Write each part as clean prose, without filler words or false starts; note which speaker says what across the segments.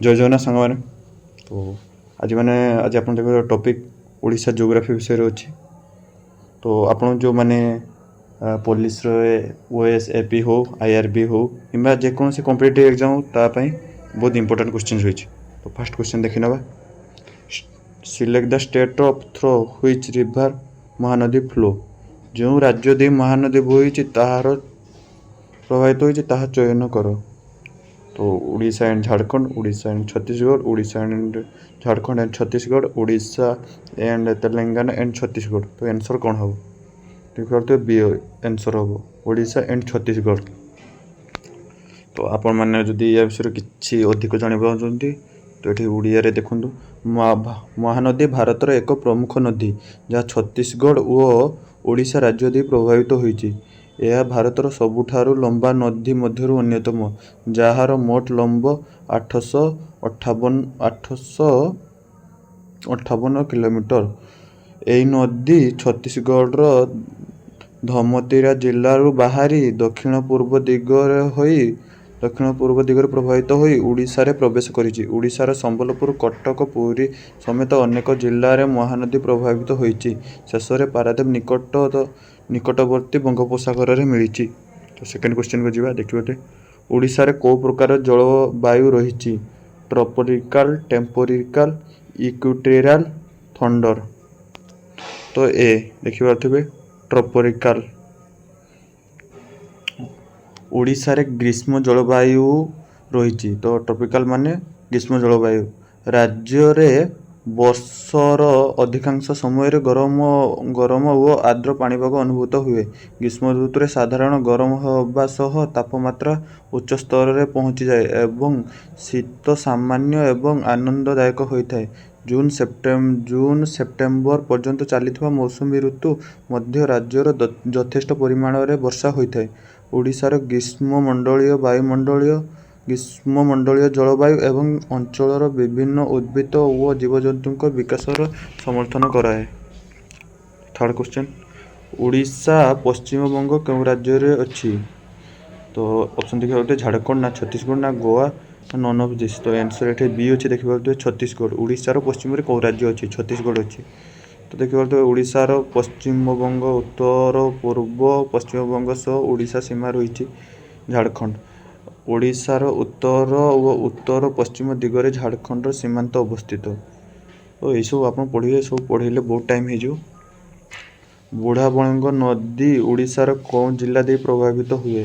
Speaker 1: जय जगन्नाथ सांग तो आज आप देखो टॉपिक ओडिशा जियोग्राफी विषय अच्छी। तो आपण जो माने पुलिस ओएसएपी हो आईआरबी हो कि जेकोसी कॉम्पिटिटिव एग्जाम हो तापाई बहुत इंपोर्टेंट क्वेश्चन रही। तो फर्स्ट क्वेश्चन देखि नबा। Select the state of through which river Mahanadi flow. जो राज्य दे महानदी बोही ताहार प्रभावित होई ताहा चयन कर। तो Orissa and Jharkhand, Orissa and Chhattisgarh, Orissa and Jharkhand and Chhattisgarh, Orissa and Telangana and Chhattisgarh. तो आंसर कौन हम? देखते बी आंसर हम उड़ीसा एंड छत्तीसगढ़। तो आपण मैंने जदि या विषय किसी अधिक जानवा चाहते तो ये ओडिया देखूँ। महानदी भारतर एक प्रमुख नदी जहाँ छत्तीसगढ़ और ओडिशा राज्य दे प्रभावित होती। यह भारतर सबुठारु लंबा नदी मध्यरु अन्यतम जार मोट लंब 858 किलोमीटर। यही नदी छत्तीसगढ़ धमतीरा जिलू बाहरी दक्षिण पूर्व दिगरे प्रभावित होई उड़ीसा प्रवेश करिछि। उड़ीसार संबलपुर, कटक, पुरी समेत अनेक जिले में महानदी प्रभावित होइछि। शेष में पारादीप निकटवर्ती बंगोपसागर में मिली। तो सेकेंड क्वेश्चन को जीवा देखिए। उड़ीसा को प्रकार जलवायु रही? Tropical, temperate, equatorial, thunder. तो ए देखिए ट्रॉपिकल। ओडिशा रे ग्रीष्म जलवायु रही। तो ट्रॉपिकल माने ग्रीष्म जलवायु। राज्य रे वर्षर अधिकांश समय गरम और आर्द्र पाणीपाग अनुभूत हुए। ग्रीष्म ऋतु रे साधारण गरम होगा सह तापमात्रा उच्च स्तर रे पहुँची जाए एवं शीत सामान्य एवं आनंददायक होता है। जून सेप्टेम्बर पर्यंत चलता मौसुमी ऋतु मध्य राज्यर यथेष्ट परिमाण रे वर्षा होता है। ओडिशार ग्रीष्ममंडलीय जलवायु एवं अंचलर विभिन्न उद्भिद और जीवजंतु विकासर समर्थन कराए। Third question. ओडिशा पश्चिम बंग क्यों राज्य रे अच्छी? तो ऑप्शन देखिए होते झारखंड ना छत्तीसगढ़ ना गोवा ना नन ऑफ दिस। तो आंसर ये बी अच्छे देखिए छत्तीसगढ़। ओडिशार पश्चिम कौ राज्य अच्छी? छत्तीसगढ़ अच्छी। तो देखिए ओडिशार पश्चिम बंग, उत्तर पूर्व पश्चिम बंग सह ओडिशा सीमा रही झारखंड। ओडिशार उत्तर और उत्तर पश्चिम दिगरे झारखंड सीमांत अवस्थित। तो यही सब आप पढ़े, सब पढ़े बहुत टाइम हो। बुढ़ाबलंग नदी ओडिशार कौन जिला दे प्रभावित हुए?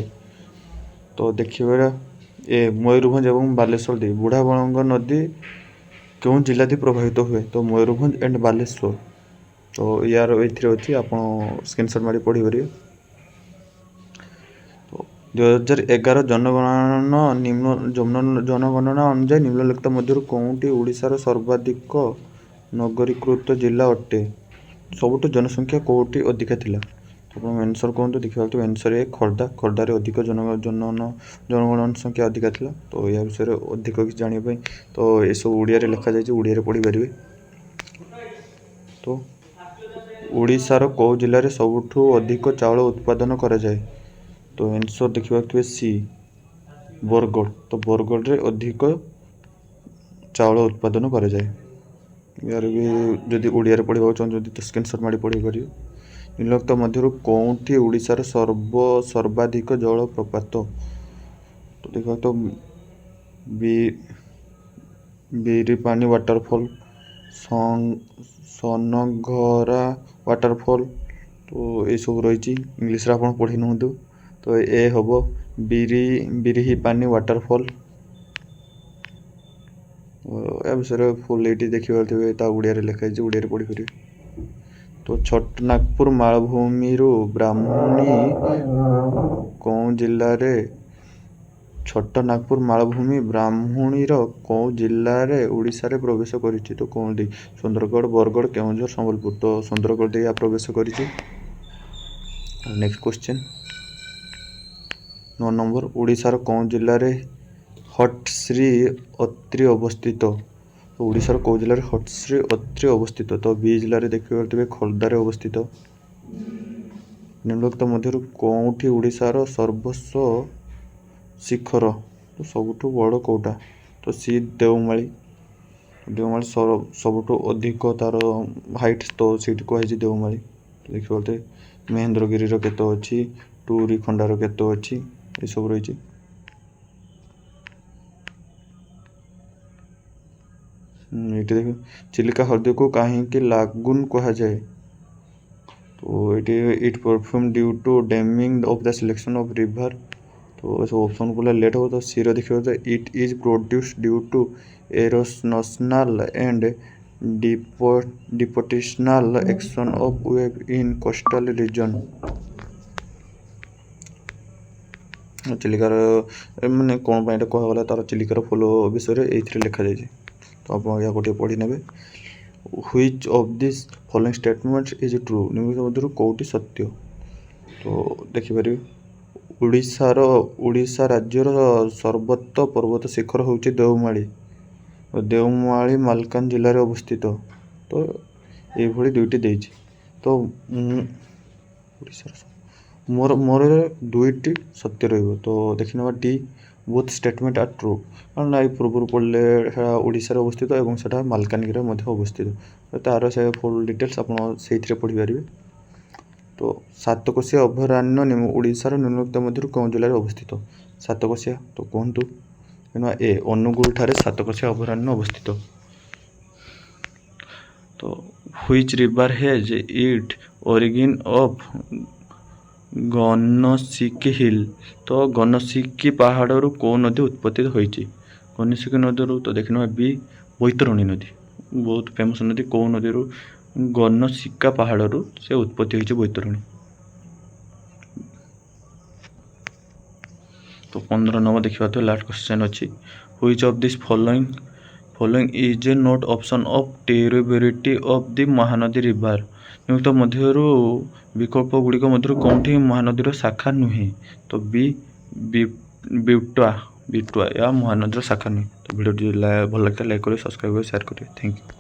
Speaker 1: तो देखिए ए मयूरभंज एवं बालेश्वर दे। बुढ़ाबलंग नदी क्यों जिला दे प्रभावित हुए? तो मयूरभंज एंड बालेश्वर। तो यार ये अच्छी आप स्क्रीनशॉट मारी पढ़ी पारे। तो 2011 जनगणना अनुसार निम्नलिखित मध्य कौनटी ओडिशार सर्वाधिक नगरीकृत जिला अटे? सबुठ जनसंख्या कौटी अधिका थिला? तो आप आंसर कहतु। देखिए तो आंसर है खोर्धा। खोर्धार अधिक जनगणना संख्या अधिका थिला। तो या विषय अधिक किसी जानापी तो ये सब ओडिया लिखा जाए, ओडिया पढ़ी पारे। तो ओडिशार कौ जिले में सबुठ अधिक चाउल उत्पादन करा जाए? तो आंसर देखिए सी बरगढ़। तो बरगढ़ रे अधिक चाउल उत्पादन करा जाए। यार भी जदि ओडिया पढ़ा चाहते तो स्क्रीनशॉट मारी पढ़ी पारे। निम्नलिखित मध्य कौनटी ओडिशार सर्वाधिक जलप्रपात? तो देखो तो बीरीपानी वाटरफॉल, सनघरा वाटरफॉल। तो ये सब रही इंग्लीश रे आप पढ़ी नुहतु। तो ए हम बीरीपानी वाटरफॉल। या विषय फुल ये देखिए ओडिया लिखाई, ओडिया पढ़ी पारे। तो छोटनागपुर मालभूमि ब्राह्मणी कौं जिले रे? छोटनागपुर मालभूमि ब्राह्मणीर कौ जिले रे ओडिशा रे प्रवेश करिछि? तो कौन दे? सुंदरगढ़, बरगढ़, केउंझर, संबलपुर। तो सुंदरगढ़ दे प्रवेश करिछि। Next question 9 number. ओडिशार कौ जिले रे हटश्री अत्रि अवस्थित? तो ओडिशार कौ जिले रे हटश्री अत्रि अवस्थित? तो बी जिले रे देखिए खोर्धार अवस्थित। निम्नलिखित मध्य कौटी ओडिशार सर्वोच्च शिखर? तो सबुठ बड़ कौटा? तो सी देवमाली देवमाली सबुठु अधिक तार हाइट तो सीट कहुई देवमाली। देखिए बोलते महेंद्रगिरी केत अच्छी टूरी खंडार केत अच्छी ये सब रही। ये देख चिलिका हृदय को कहीं लागुन कह जाए तो ये it perfume due to damming of the selection of river. तो सब ऑप्शन को लेट हो तो सी देखिए तो it is produced due to erosional and depositional action of wave in coastal region. चिलिकार मैंने कौन कहगला तार चिलिकार फूल विषय ये लिखा जाए तो आप या गोटे पढ़ी ने। Which of this following statements is true निम्नलिखित मध्य कौटी सत्य। तो देखिपारे ओडिशा राज्यर सर्वोच्च पर्वत शिखर हूँ देवमाली। देवमाली मालकान जिले में अवस्थित। तो ये दुईटी देछि तो मोर मोर दुईटी सत्य रहिबो। तो देखिना D both statement are true कारण ना पूर्व पढ़ले ओडिशा अवस्थित और सेटा मालकानगिरी अवस्थित तार से फुल डिटेल्स आप पढ़ी पारे। तो सातकोशिया अभयारण्य ओडिशार निम्नलिखित मध्य कौन जिले में अवस्थित सातकोशिया। तो कहतु ए अनुगुल ठारे सातकोशिया अभयारण्य अवस्थित। तो which river has its origin of Gansiki hill. तो गनसिकी पहाड़ कौ नदी उत्पत्ति होती गनसिकी नदी। तो देखना बी बैतरणी नदी बहुत फेमस नदी कौ नदी गनसिका पहाड़ से उत्पत्ति होती बैतरणी। तो 15 नंबर देखा तो लास्ट क्वेश्चन अच्छी which of this following is a note option of tributary of the Mahanadi river. निम्नलिखित मध्यरु विकल्प गुड़िक मध्य कौटी महानदीर शाखा नुहे। तो बी बिटुआ या महानदीर शाखा नुहे। तो वीडियो भल लगता है लाइक करें सब्सक्राइब करें शेयर करें। Thank you.